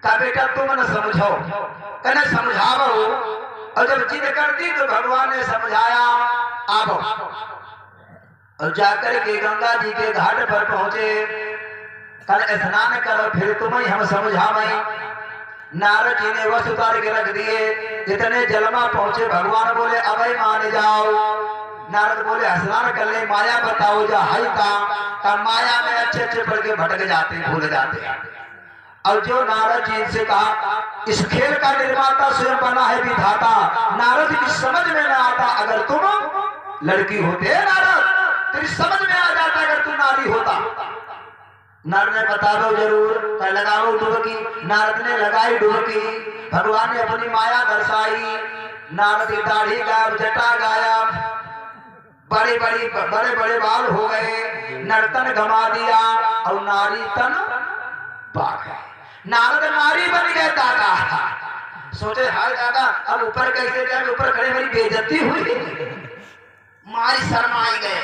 का बेटा तुम न समझो, कहने समझावो। और जब जिद कर दी तो भगवान ने समझाया, आवो। और जाकर के गंगा जी के घाट पर पहुंचे, कल स्नान करो फिर तुम्हें हम समझावें। नारद जी ने वस्त्र उतार के रख दिए। इतने जलमा पहुंचे, भगवान बोले अबे मान जाओ। नारद बोले स्नान कर ले, माया बताओ जा हाई का माया में अच्छे अच्छे पढ़ के भटक जाते, भूल जाते। और जो नारद जी से कहा, इस खेल का निर्माता स्वयं बना है विधाता, नारद की समझ में न आता अगर तुम लड़की होते, नारद तेरी समझ में आ जाता अगर तू नारी होता। नारद ने बता दो जरूर, लगाओ डुबकी। नारद ने लगाई डुबकी, भगवान ने अपनी माया दर्शाई। नारद की दाढ़ी गायब, जटा गायब, बड़े बड़े बाल हो गए, नर्तन गमा दिया और नारी तन पा गए। नारद नारी बन गए। दादा सोचे हाय दादा अब ऊपर कैसे जाए, ऊपर खड़े मेरी बेइज्जती हुई। मारी शर्माई गए,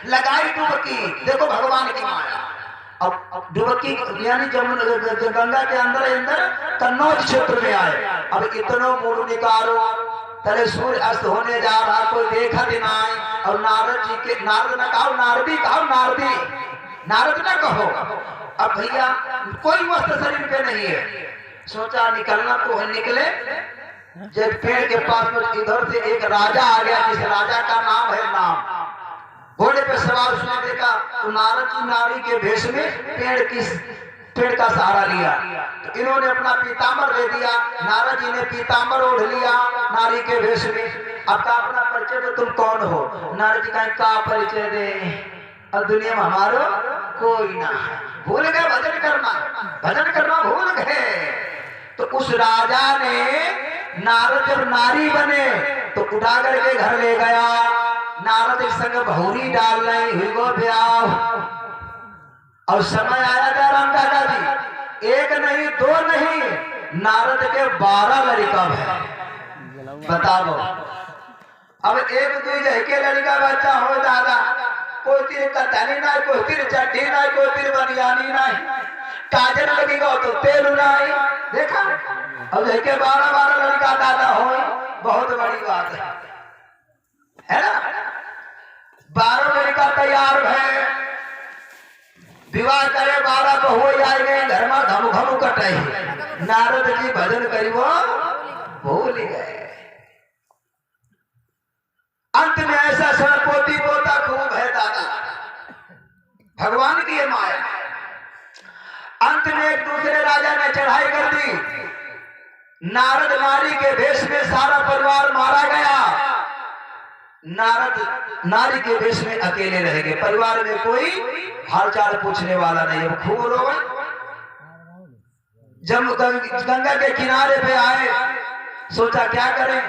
लगाई डुबकी। देखो भगवान की माया। अब डुबकी यानी गंगा के अंदर कन्नौज क्षेत्र में आए। अब इतनो मूड निकालो, तले सूर्य अस्त होने जा रहा, कोई देखा दिन आए। और नारद जी के, नारद न कहो नारदी, कहो नारदी, नारद न कहो। अब भैया कोई वस्त्र शरीर पे नहीं है। सोचा निकलना तो है, निकले। जब पेड़ के पास में इधर से एक राजा आ गया, जिस राजा का नाम है नाम। घोड़े पे सवार उसने देखा तो नारद की नारी के भेष में पेड़ का सहारा लिया। तो इन्होंने अपना पीताम्बर दे दिया। नारद जी ने पीताम्बर ओढ़ लिया नारी के भेष में। अब का अपना परिचय दो, तुम कौन हो? नारद जी का परिचय दे, अब दुनिया में हमारो कोई ना है। भूल गए भजन करना भूल गए। तो उस राजा ने नारद जब नारी बने तो उठा करके घर ले गया। नारद के संग बहुरी डाल रहे हुई गो ब्याह। और समय आया था राम दादा जी, एक नहीं दो नहीं, नारद के 12 लड़का है। बताओ अब एक दो के लड़का बच्चा हो दादा, कोई तीर कतनी ना, कोई तीर चट्टी ना, कोई तीर बनियानी ना, काजल लगेगा तो तेल नहीं। देखा अब के 12 लड़का दादा हो, बहुत बड़ी बात है ना। 12 लड़का तैयार है, विवाह करे 12 बहु आएंगे, घर में घमू घमू कटे। नारद जी भजन करीबो भूल गए। अंत में ऐसा सर पोती पोता खूब है दादा, भगवान की ये माया। अंत में एक दूसरे राजा ने चढ़ाई कर दी। नारद नारी के भेष में सारा परिवार मारा गया। नारद नारी के भेष में अकेले रह गए। परिवार में कोई हालचाल पूछने वाला नहीं है। खूब रोए। जब गंगा के किनारे पे आए, सोचा क्या करें।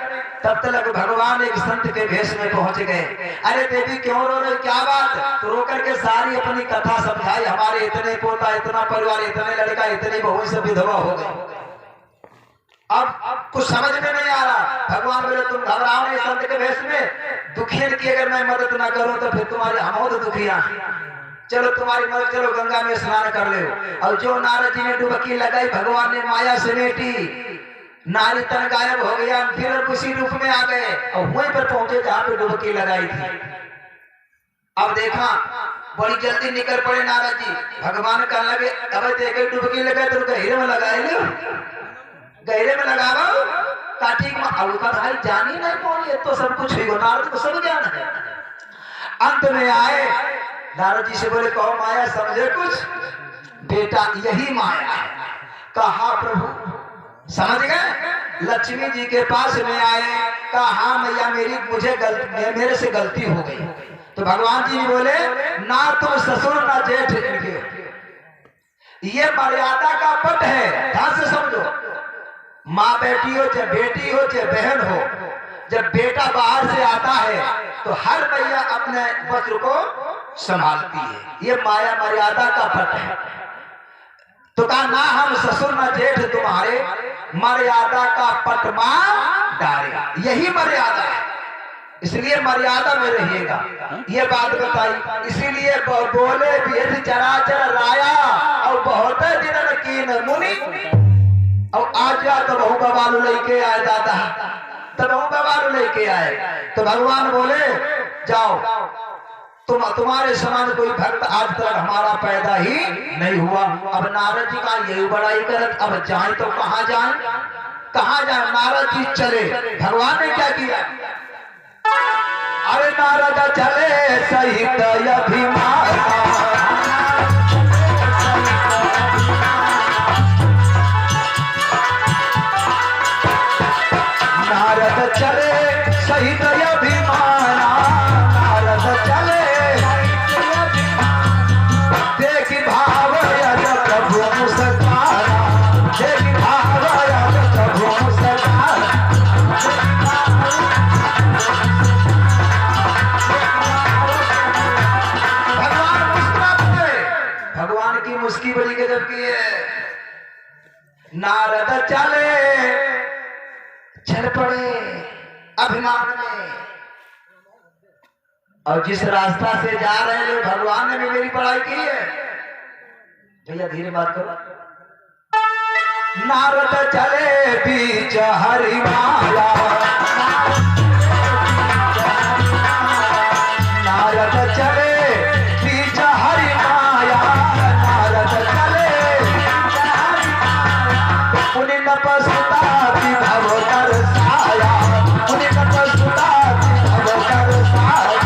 तब तक भगवान एक संत के भेष में पहुंच गए। अरे देवी क्यों रो रहे, क्या बात? तो रो करके सारी अपनी कथा समझाई। हमारे इतने पोता, इतना परिवार, इतने लड़का, इतनी बहू, सब विधवा हो गए। अब कुछ समझ में नहीं आ रहा। भगवान बोले तुम घबराओ नहीं, संत के भेष में दुखियन की अगर मैं मदद ना करूं तो फिर तुम्हारे हम तो दुखिया। चलो तुम्हारी मदद, चलो गंगा में स्नान कर ले। और जो नारद जी ने डुबकी लगाई, भगवान ने माया समेटी, नारी तन गायब हो गया। फिर उसी रूप में आ गए और वहीं पर पहुंचे जहां पे डुबकी लगाई थी। अब देखा बड़ी जल्दी निकल पड़े नारद जी। भगवान कहने लगे अब देखे डुबकी लगाए तो गहरे में लगाए लो, गहरे में लगाओ काटिक में। अब का भाई जानी नहीं कौन, ये तो सब कुछ ही नारद को सब ज्ञान है। अंत में आए नारद जी से बोले कहो माया समझे कुछ? बेटा यही माया है। कहा प्रभु समझ गए? लक्ष्मी जी के पास में आए, कहा हाँ मैया मेरे से गलती हो गई। तो भगवान जी बोले ना तुम ससुर ना जेठ इनके, ये मर्यादा का पट है, ध्यान से समझो। माँ बेटी हो चाहे बेटी हो चाहे बहन हो, जब बेटा बाहर से आता है तो हर मैया अपने वस्त्र को संभालती है। ये माया मर्यादा का पट है। तो कहा ना हम ससुर ना जेठ तुम्हारे, मर्यादा का पट मां डारे, यही मर्यादा है। इसलिए मर्यादा में रहिएगा। ये बात बताई, इसीलिए बोले भेद चराचर राया और बहुत जिनन कीन मुनि। और आज जा तो बहु बवाल लेके आए दादा, तो बहु बवाल लेके आए। तो भगवान बोले जाओ, तुम्हारे समान कोई भक्त आज तक हमारा पैदा ही नहीं हुआ। अब नारद जी का यही बड़ाई करत, अब जाए तो कहाँ जाए, कहाँ जाए। नारद जी चले, भगवान ने क्या किया, अरे नारद चले सहित अभिमान, नारद चले सहित अभिमान, नारद चले देखी भाव यद प्रभु मुस्कारा, देखी भाव यद प्रभु मुस्कारा। भगवान मुस्कुराते, भगवान की मुस्की बड़ी गजब की है। नारद चले चल पड़े अभिमान में, और जिस रास्ता से जा रहे हैं भगवान ने भी मेरी पढ़ाई की है। भैया धीरे बात करो। नारद चले बीच हरि माया, नारद चले बीच हरि माया, नारद चले उन्हीं नपसुता भव तरसाया, उन्हीं नपसुता भव तरसाया।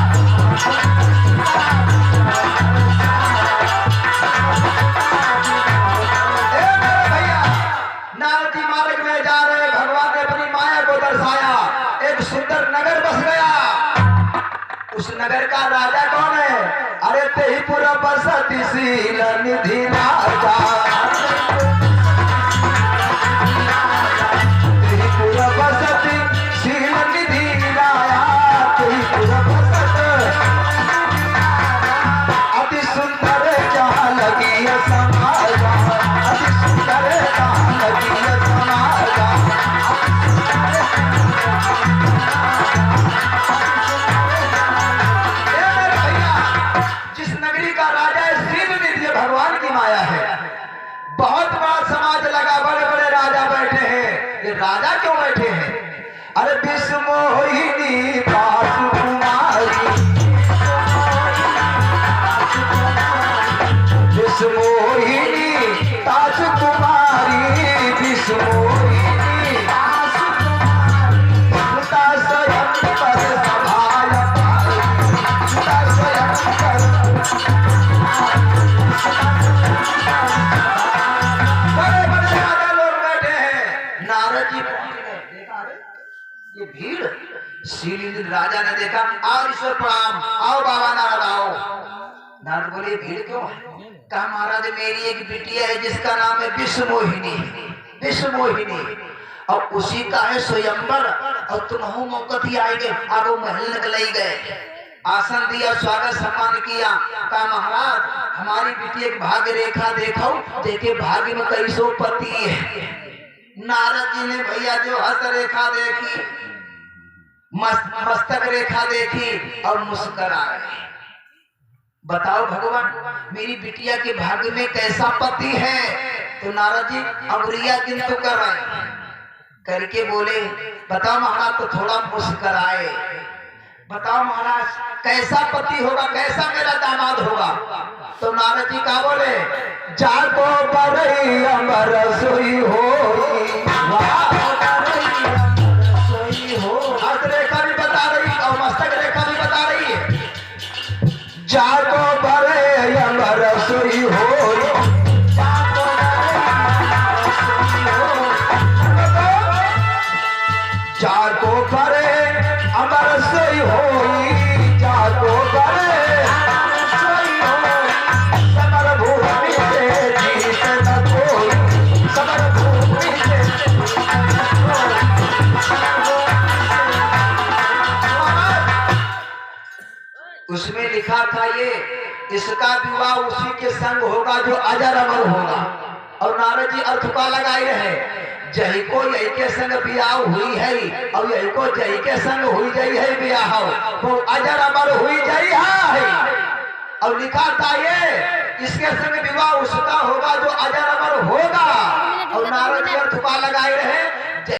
नारद जी मार्ग में जा रहे, भगवान ने अपनी माया को दर्शाया। एक सुंदर नगर बस गया। उस नगर का राजा कौन है, अरे तेहीपुर बसति शील निधि राजा, तेहीपुर बसति शील निधि राजा, तेहीपुर बसत अति सुंदर जहाँ लगी समाजा, अति सुंदर जहाँ लगी समाजा। भैया जिस नगरी का राजा है शील निधि भगवान की माया है। बहुत बड़ा समाज लगा, बड़े बड़े राजा बैठे हैं। ये राजा क्यों बैठे हैं, अरे विश्व मोहिनी पासु कुमारी, विश्व मोहिनी ताज कुमारी, विश्व मोहिनी सुता स्वयं पर सभाय पाई, सुता स्वयं पर। बड़े बड़े राजा लोग बैठे हैं। नारद जी देखा ये भीड़, शील राजा ने देखा, आओ ईश्वर प्रणाम, आओ बाबा नारद आओ। नारद बोले भीड़ क्यों है, कहा महाराज मेरी एक बिटिया है जिसका नाम है विश्व मोहिनी, विश्व मोहिनी, और उसी का है स्वयंवर, और तुम हो मौकती आएंगे। अब वो महल निकल गए, आसन दिया, स्वागत सम्मान किया। कहा महाराज हमारी बिटिया एक भाग्य रेखा देखो, देखे भाग्य में कई सौ पति है। नारद जी ने भैया जो हस्त रेखा देखी, मस्तक रेखा देखी और मुस्कुराए। बताओ भगवान मेरी बिटिया के भाग्य में कैसा पति है। तो नारद जी अंगुरिया किंतु कर रहे करके बोले बताओ महाराज। तो थोड़ा मुस्कुराए, बताओ महाराज कैसा पति होगा, कैसा मेरा दामाद होगा। तो नारद जी का बोले जाको बरई अमर सोई हो, हस्त रेखा भी बता रही और मस्तक रेखा भी बता रही है। जाको बरे अमर सोई हो, जाको बरे अमर सोई हो, जाको बरे समर भूमि से जीत न कोई, समर भूमि से उसमें लिखा था ये इसका विवाह उसी के संग होगा जो अजर अमर होगा। और नारद जी अर्थ का लगाए रहे जही को यही के संग ब्याह हुई है और यही को जही के संग हुई जाई है ब्याह वो अजर अमर हुई जाई है। और लिखा था ये इसके संग विवाह उसका होगा जो अजर अमर होगा। और नारद और थुपा लगाए रहे